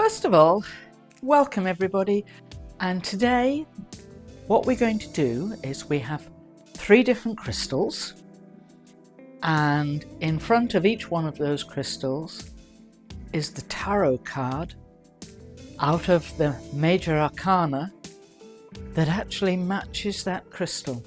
First of all, welcome everybody, and today what we're going to do is we have 3 different crystals, and in front of each one of those crystals is the tarot card out of the major arcana that actually matches that crystal.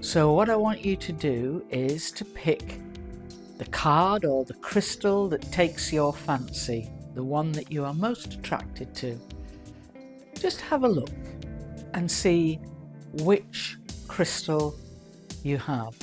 So what I want you to do is to pick the card or the crystal that takes your fancy, the one that you are most attracted to. Just have a look and see which crystal you have,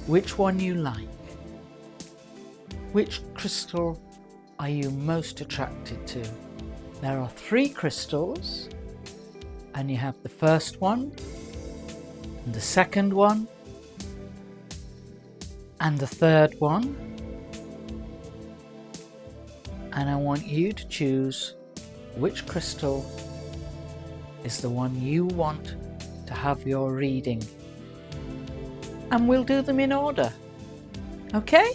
which one you like, which crystal are you most attracted to. There are 3 crystals, and you have the first one, and the second one, and the third one. And I want you to choose which crystal is the one you want to have your reading. And we'll do them in order, okay?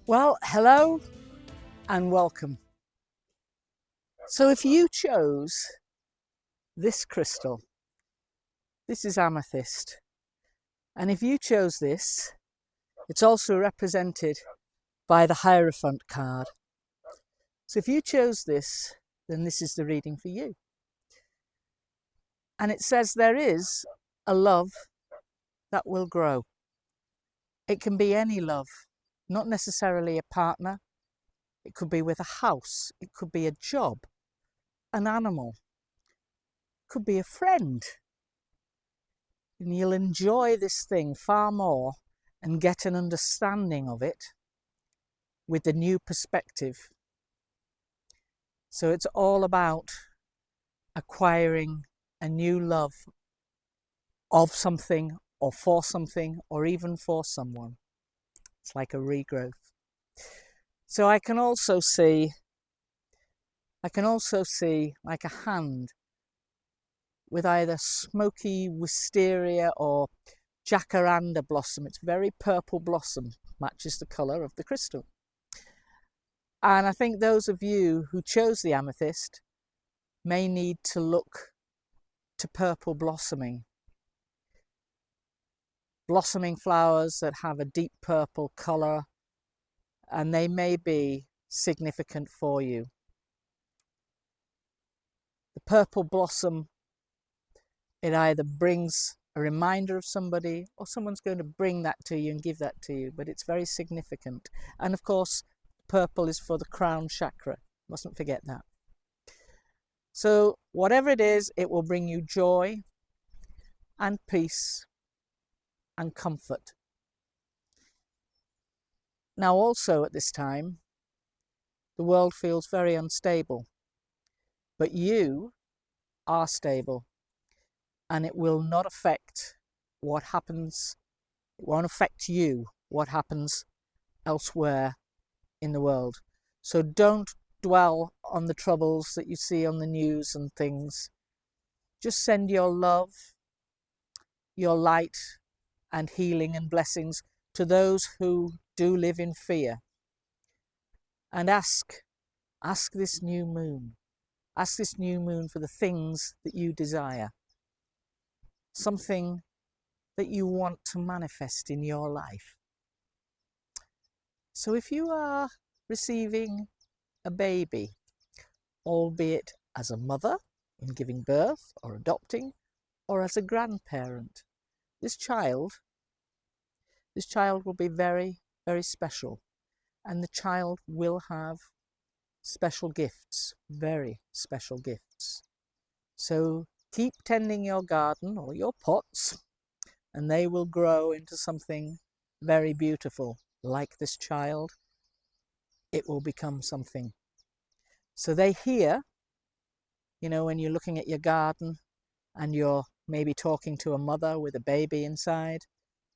Well, hello and welcome. So if you chose this crystal, this is amethyst, and if you chose this, it's also represented by the Hierophant card. So if you chose this, then this is the reading for you. And it says there is a love that will grow. It can be any love. Not necessarily a partner, it could be with a house, it could be a job, an animal, it could be a friend. And you'll enjoy this thing far more and get an understanding of it with the new perspective. So it's all about acquiring a new love of something or for something or even for someone. It's like a regrowth. So I can also see like a hand with either smoky wisteria or jacaranda blossom. It's very purple blossom, matches the colour of the crystal. And I think those of you who chose the amethyst may need to look to purple blossoming flowers that have a deep purple colour, and they may be significant for you. The purple blossom, it either brings a reminder of somebody or someone's going to bring that to you and give that to you, but it's very significant. And of course, purple is for the crown chakra. Mustn't forget that. So whatever it is, it will bring you joy and peace and comfort. Now also at this time, the world feels very unstable, but you are stable, and it will not affect what happens, it won't affect you, what happens elsewhere in the world. So don't dwell on the troubles that you see on the news and things. Just send your love, your light, and healing and blessings to those who do live in fear. And ask this new moon. Ask this new moon for the things that you desire. Something that you want to manifest in your life. So if you are receiving a baby, albeit as a mother in giving birth or adopting, or as a grandparent, this child This child will be very, very special, and the child will have special gifts, very special gifts. So keep tending your garden or your pots, and they will grow into something very beautiful. Like this child, it will become something. So they hear, you know, when you're looking at your garden and you're maybe talking to a mother with a baby inside,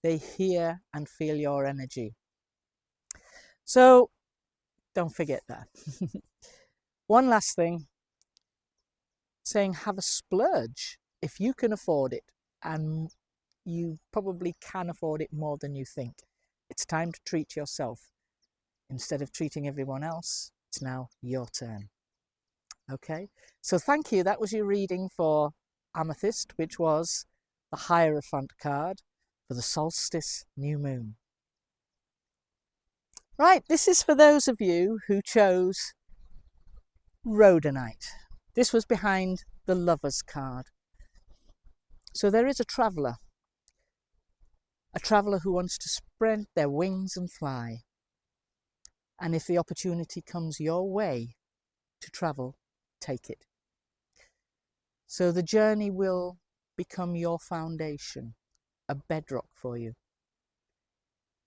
they hear and feel your energy. So don't forget that. One last thing, saying have a splurge if you can afford it, and you probably can afford it more than you think. It's time to treat yourself. Instead of treating everyone else, it's now your turn. Okay, so thank you. That was your reading for Amethyst, which was the Hierophant card for the Solstice New Moon. Right, this is for those of you who chose Rhodonite. This was behind the Lovers card. So there is a traveller who wants to spread their wings and fly. And if the opportunity comes your way to travel, take it. So the journey will become your foundation, a bedrock for you.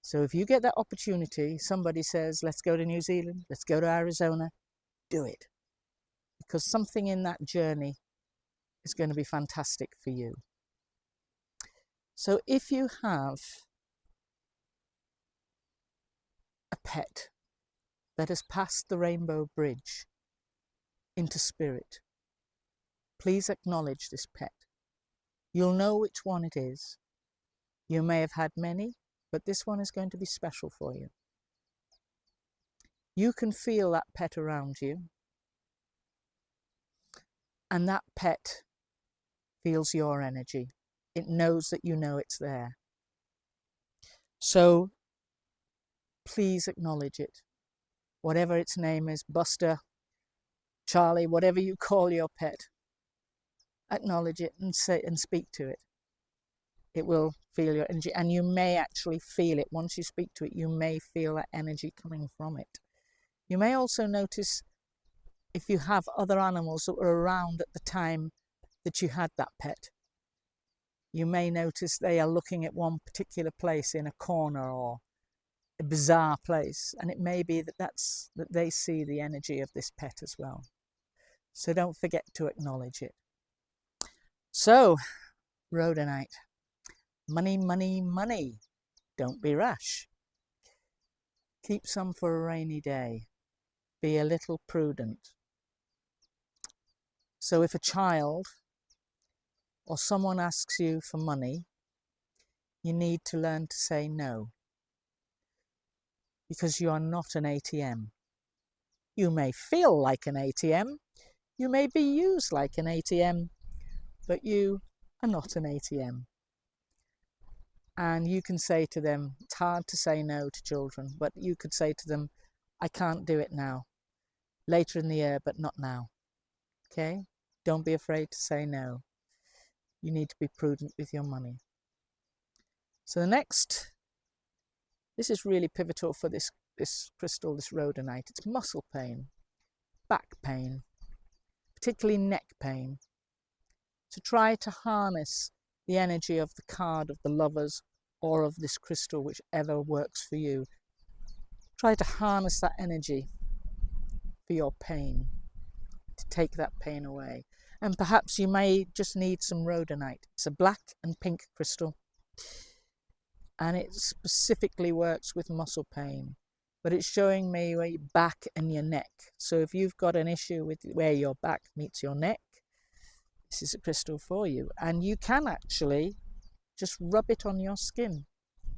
So if you get that opportunity, somebody says, let's go to New Zealand, let's go to Arizona, do it. Because something in that journey is going to be fantastic for you. So if you have a pet that has passed the rainbow bridge into spirit, please acknowledge this pet. You'll know which one it is. You may have had many, but this one is going to be special for you. You can feel that pet around you, and that pet feels your energy. It knows that you know it's there. So please acknowledge it. Whatever its name is, Buster, Charlie, whatever you call your pet, acknowledge it and say and speak to it. It will feel your energy, and you may actually feel it. Once you speak to it, you may feel that energy coming from it. You may also notice if you have other animals that were around at the time that you had that pet. You may notice they are looking at one particular place in a corner or a bizarre place, and it may be that they see the energy of this pet as well. So don't forget to acknowledge it. So, Rhodonite. Money, money, money. Don't be rash. Keep some for a rainy day. Be a little prudent. So if a child or someone asks you for money, you need to learn to say no. Because you are not an ATM. You may feel like an ATM. You may be used like an ATM, but you are not an ATM. And you can say to them, it's hard to say no to children, but you could say to them, I can't do it now. Later in the year, but not now. Okay? Don't be afraid to say no. You need to be prudent with your money. So the next, this is really pivotal for this crystal, this rhodonite. It's muscle pain, back pain, particularly neck pain. So try to harness the energy of the card of the Lovers or of this crystal, whichever works for you. Try to harness that energy for your pain, to take that pain away. And perhaps you may just need some rhodonite. It's a black and pink crystal, and it specifically works with muscle pain, but it's showing me your back and your neck. So if you've got an issue with where your back meets your neck, this is a crystal for you. And you can actually just rub it on your skin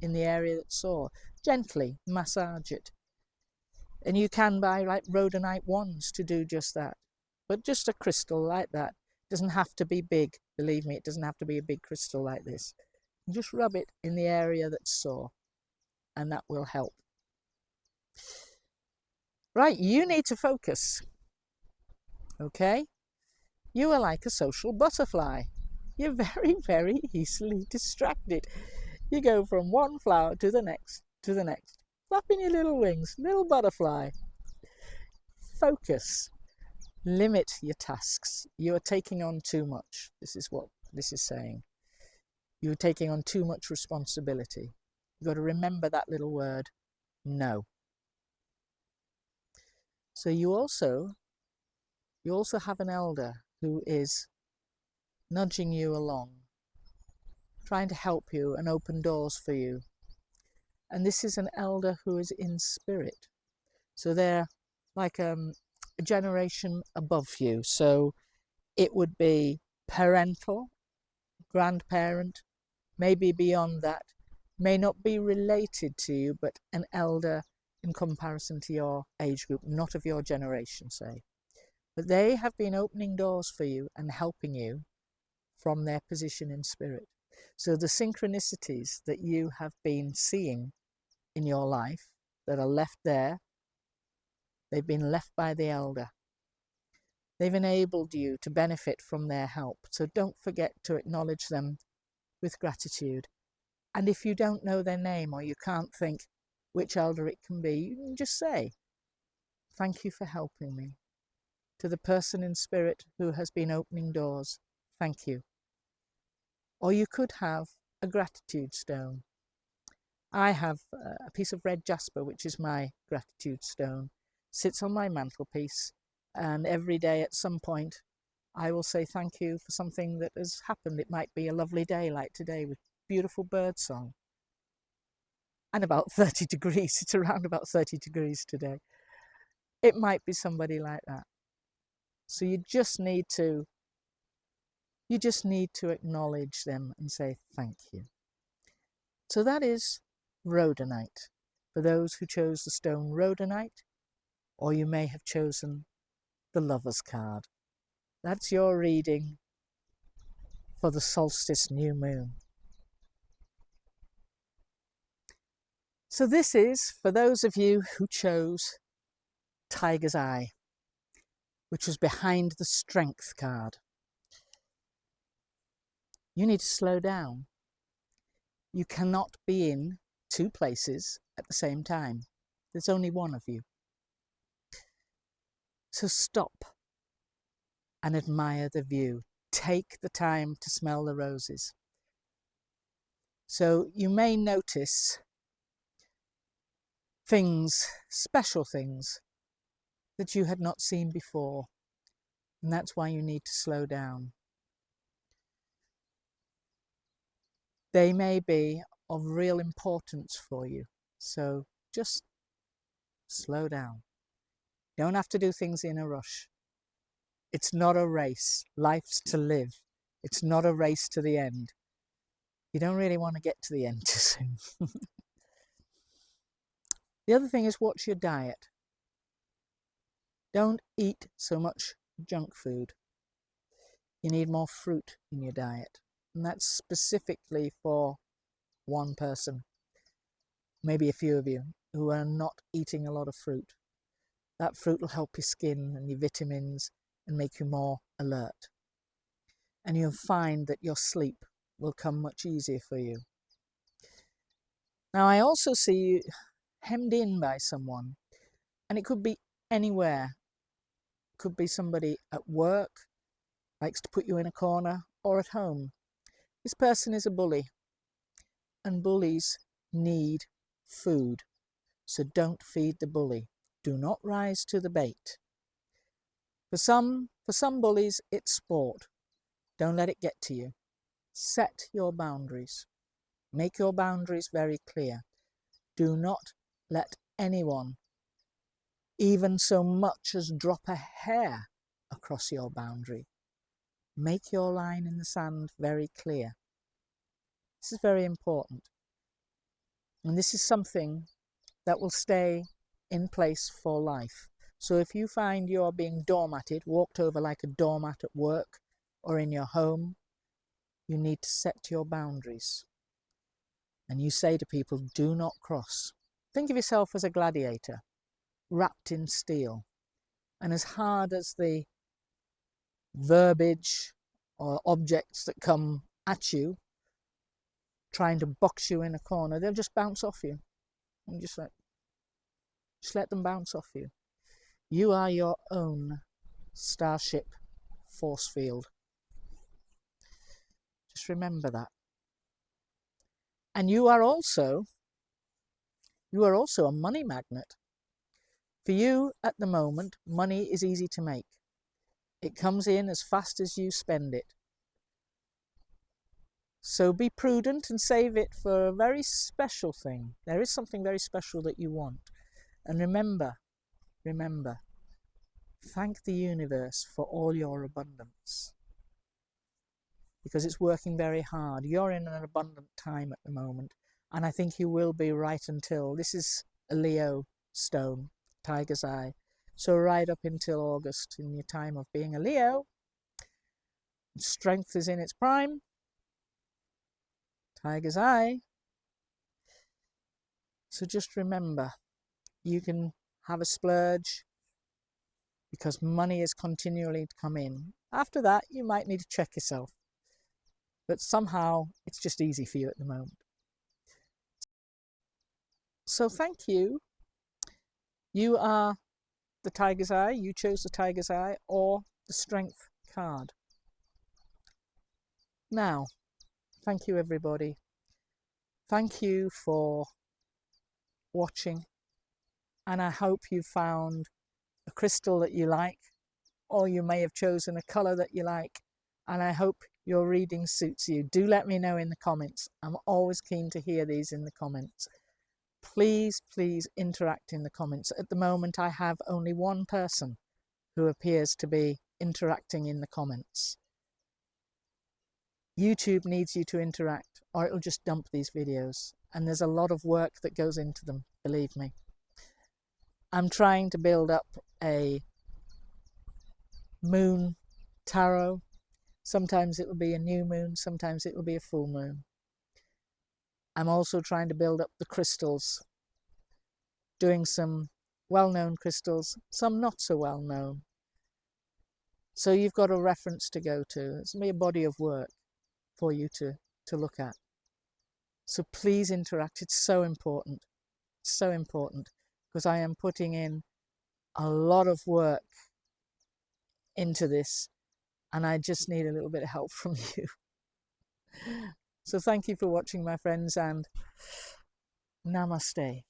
in the area that's sore, gently massage it. And you can buy like rhodonite wands to do just that. But just a crystal like that doesn't have to be big. Believe me, it doesn't have to be a big crystal like this. Just rub it in the area that's sore, and that will help. Right, you need to focus. Okay? You are like a social butterfly. You're very, very easily distracted. You go from one flower to the next, flapping your little wings, little butterfly. Focus. Limit your tasks. You are taking on too much. This is what this is saying. You're taking on too much responsibility. You've got to remember that little word, no. So you also have an elder who is nudging you along, trying to help you and open doors for you. And this is an elder who is in spirit. So they're like a generation above you. So it would be parental, grandparent, maybe beyond that, may not be related to you, but an elder in comparison to your age group, not of your generation, say. But they have been opening doors for you and helping you from their position in spirit. So the synchronicities that you have been seeing in your life that are left there, they've been left by the elder. They've enabled you to benefit from their help. So don't forget to acknowledge them with gratitude. And if you don't know their name or you can't think which elder it can be, you can just say, thank you for helping me. To the person in spirit who has been opening doors, thank you. Or you could have a gratitude stone. I have a piece of red jasper, which is my gratitude stone, sits on my mantelpiece, and every day at some point I will say thank you for something that has happened. It might be a lovely day like today with beautiful bird song and about 30 degrees. It's around about 30 degrees today. It might be somebody like that. So you just need to acknowledge them and say thank you. So that is rhodonite. For those who chose the stone rhodonite, or you may have chosen the Lover's card. That's your reading for the Solstice New Moon. So this is for those of you who chose Tiger's Eye, which was behind the Strength card. You need to slow down. You cannot be in two places at the same time. There's only one of you. So stop and admire the view. Take the time to smell the roses. So you may notice things, special things, that you had not seen before. And that's why you need to slow down. They may be of real importance for you. So just slow down. You don't have to do things in a rush. It's not a race. Life's to live. It's not a race to the end. You don't really want to get to the end too soon. The other thing is watch your diet. Don't eat so much junk food. You need more fruit in your diet. And that's specifically for one person, maybe a few of you, who are not eating a lot of fruit. That fruit will help your skin and your vitamins and make you more alert. And you'll find that your sleep will come much easier for you. Now I also see you hemmed in by someone, and it could be anywhere. It could be somebody at work, likes to put you in a corner, or at home. This person is a bully, and bullies need food. So don't feed the bully. Do not rise to the bait. For some bullies, it's sport. Don't let it get to you. Set your boundaries. Make your boundaries very clear. Do not let anyone even so much as drop a hair across your boundary. Make your line in the sand very clear. This is very important. And this is something that will stay in place for life. So if you find you're being doormatted, walked over like a doormat at work or in your home, you need to set your boundaries. And you say to people, do not cross. Think of yourself as a gladiator, wrapped in steel. And as hard as the verbiage or objects that come at you trying to box you in a corner. They'll just bounce off you. And just let them bounce off you. You are your own starship force field. Just remember that. And you are also a money magnet. For you at the moment, money is easy to make. It comes in as fast as you spend it. So be prudent and save it for a very special thing. There is something very special that you want. And remember, thank the universe for all your abundance. Because it's working very hard. You're in an abundant time at the moment. And I think you will be right until, this is a Leo stone, Tiger's Eye. So right up until August, in your time of being a Leo, strength is in its prime. Tiger's Eye. So just remember, you can have a splurge because money is continually to come in. After that, you might need to check yourself. But somehow, it's just easy for you at the moment. So thank you. You are the Tiger's Eye. You chose the Tiger's Eye or the Strength card. Now, thank you everybody. Thank you for watching. And I hope you found a crystal that you like, or you may have chosen a colour that you like. And I hope your reading suits you. Do let me know in the comments. I'm always keen to hear these in the comments. Please, please interact in the comments. At the moment, I have only one person who appears to be interacting in the comments. YouTube needs you to interact, or it'll just dump these videos. And there's a lot of work that goes into them, believe me. I'm trying to build up a moon tarot. Sometimes it will be a new moon, sometimes it will be a full moon. I'm also trying to build up the crystals, doing some well-known crystals, some not so well-known. So you've got a reference to go to. It's going to be a body of work for you to look at. So please interact. It's so important. It's so important because I am putting in a lot of work into this and I just need a little bit of help from you. So thank you for watching, my friends, and Namaste.